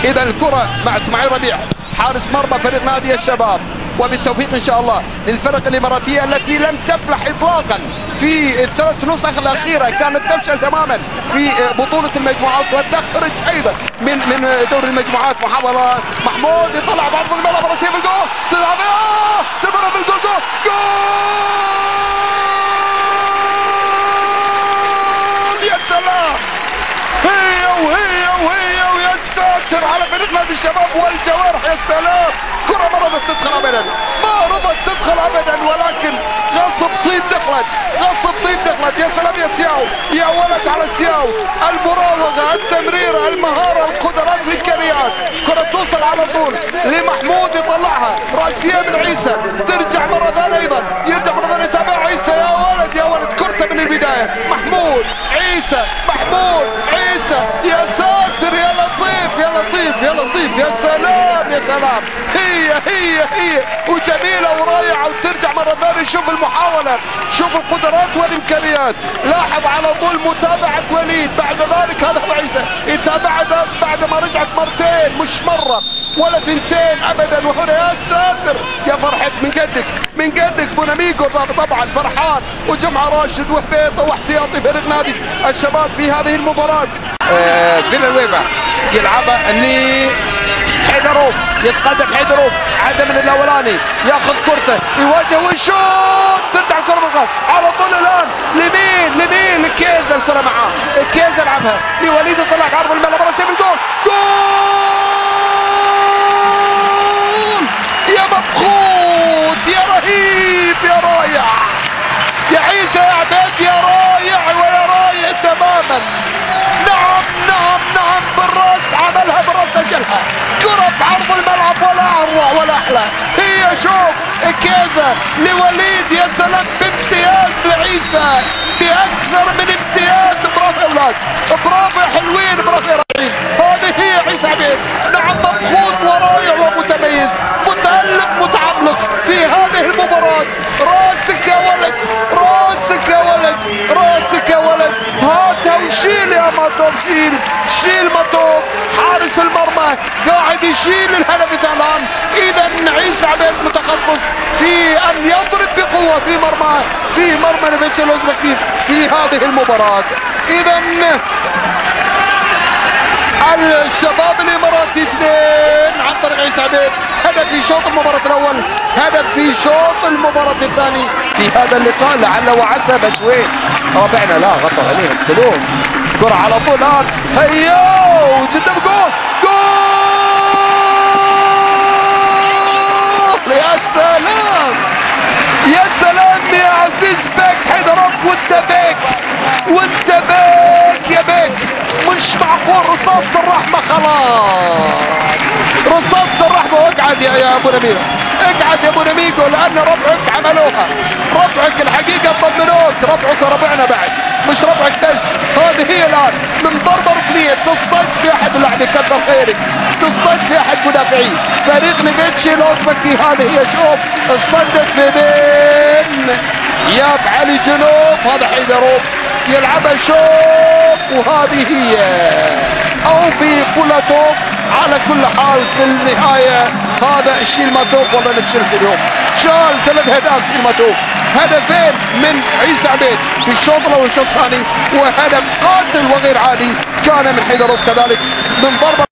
إذا الكرة مع اسماعيل ربيع حارس مرمى فريق نادي الشباب، وبالتوفيق ان شاء الله للفرق الاماراتيه التي لم تفلح اطلاقا في الثلاث نسخ الاخيره، كانت تفشل تماما في بطوله المجموعات وتخرج ايضا من دور المجموعات. محاوله محمود يطلع بعرض الملعب راسيه في الجول، تلعب تمرر في الجول، جول يا سلام. هي ويا ساتر على فريق نادي الشباب والجوارح. يا سلام، كرة ما رضت تدخل ابدا، ما رضت تدخل ابدا، ولكن غصب طيب دخلت، غصب طيب دخلت. يا سلام يا سياو، يا ولد على سياو، المراوغة، التمريرة، المهارة، القدرات، الامكانيات. كرة توصل على طول لمحمود يطلعها راسية من عيسى، ترجع مرة ثانية ايضا، يرجع مرة ثانية يتابع عيسى. يا ولد يا ولد، كرته من البداية، محمود عيسى، محمود عيسى. يا ساتر يا لطيف يا لطيف يا لطيف. يا سلام يا سلام. هي وجميلة ورائعة، وترجع مرة ثانية. شوف المحاولة، شوف القدرات والإمكانيات. لاحظ على طول متابعة وليد، بعد ذلك هذا هو عيسى يتابعها بعد ما رجعت مرتين، مش مرة ولا ثنتين أبدا. وهنا يا ساتر يا فرحة، من قدك بوناميجو طبعا فرحان، وجمعة راشد وهبيطة واحتياطي فريق نادي الشباب في هذه المباراة. فيلانويفا يلعبها حيدروف، يتقدم حيدروف، عدى من الاولاني، ياخذ كرته، يواجه ويشوط، ترجع الكره من الخلف على طول الان لمين لكيزا. الكره معاه كيزا، يلعبها لوليد، يطلع بعرض الملعب راسيه بالجول، جول يا مبخوت، يا رهيب، يا رائع يا عيسى، يا عبيد، يا رائع ويا رائع تماما. نعم بالراس، عملها بالراس، سجلها. كرة بعرض الملعب، ولا اروع ولا احلى. هي شوف كيزا لوليد، يا سلام، بامتياز لعيسى، باكثر من امتياز. برافو يا اولاد، برافو يا حلوين، برافو يا رائعين. هذه هي عيسى عبيد. نعم، مبخوت ورائع ومتميز، متألق متعمق في هذه المباراة. راسك يا ولد، راسك يا ولد، راسك يا ولد. هاتها وشيل يا مطوف، شيل مطوف. حارس المرمى قاعد يشيل الهدف الان. اذا عيسى عبيد متخصص في ان يضرب بقوه في مرمى، في مرمى نفيتش الاوزبكي في هذه المباراه. اذا الشباب الاماراتي 2 عن طريق عيسى عبيد، هدف في شوط المباراة الأول، هدف في شوط المباراة الثاني في هذا اللقاء. لعل وعسى بشوين ربعنا لا غطوا عليهم كلهم. كرة على طول الآن، هيو جدا، جول يا سلام يا سلام يا عزيز بيك حيدروف. وانت بيك يا بيك، مش معقول. رصاصة الرحمة خلاص، رصاصة الرحمة. واقعد يا ابو نمير، اقعد يا ابو نميجو، لان ربعك عملوها، ربعك الحقيقة طمنوك، ربعك وربعنا بعد، مش ربعك بس. هذه هي الان من ضربة ركنية تصطد في احد اللاعبين، كثر خيرك، تصطد في احد مدافعين فريق نيفيتشي الاوزبكي. هذه هي، شوف اصطدت في بين ياب علي جنوف، هذا حيدروف يلعبها، شوف، وهذه هي او في بولاتوف. على كل حال في النهاية هذا شيلماتوف، والله انك شلت اليوم، شال 3 أهداف شيلماتوف، هدفين من عيسى عبيد في الشوط الاول والشوط الثاني، وهدف قاتل وغير عادي كان من حيدروف كذلك من ضربة